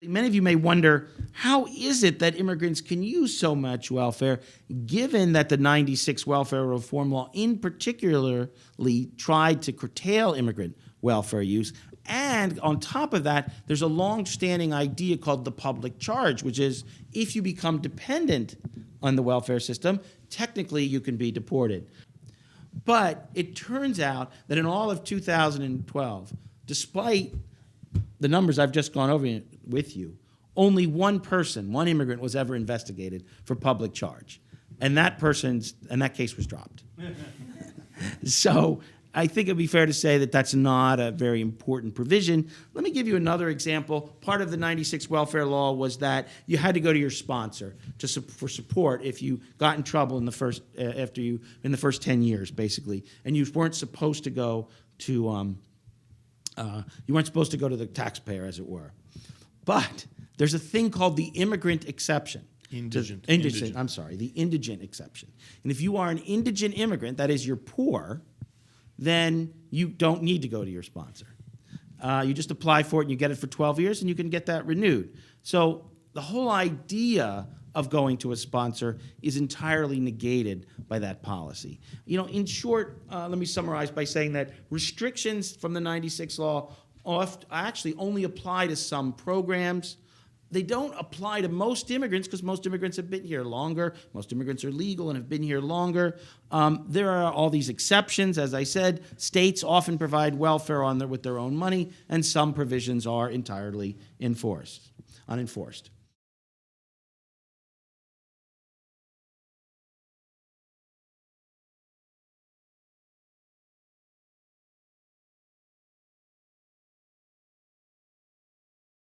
Many of you may wonder, how is it that immigrants can use so much welfare, given that the 96 welfare reform law in particularly tried to curtail immigrant welfare use? And on top of that, there's a long-standing idea called the public charge, which is if you become dependent on the welfare system, technically you can be deported. But it turns out that in all of 2012, despite the numbers I've just gone over with you, only one immigrant was ever investigated for public charge. And that case was dropped. So I think it'd be fair to say that that's not a very important provision. Let me give you another example. Part of the 96 welfare law was that you had to go to your sponsor for support if you got in trouble in the first 10 years, basically, and you weren't supposed to go to the taxpayer, as it were. But there's a thing called the immigrant exception. The indigent exception. And if you are an indigent immigrant, that is, you're poor, then you don't need to go to your sponsor. You just apply for it and you get it for 12 years and you can get that renewed. So the whole idea of going to a sponsor is entirely negated by that policy. In short, let me summarize by saying that restrictions from the 96 law actually only apply to some programs. They don't apply to most immigrants because most immigrants have been here longer. Most immigrants are legal and have been here longer. There are all these exceptions. As I said, states often provide welfare with their own money, and some provisions are entirely unenforced.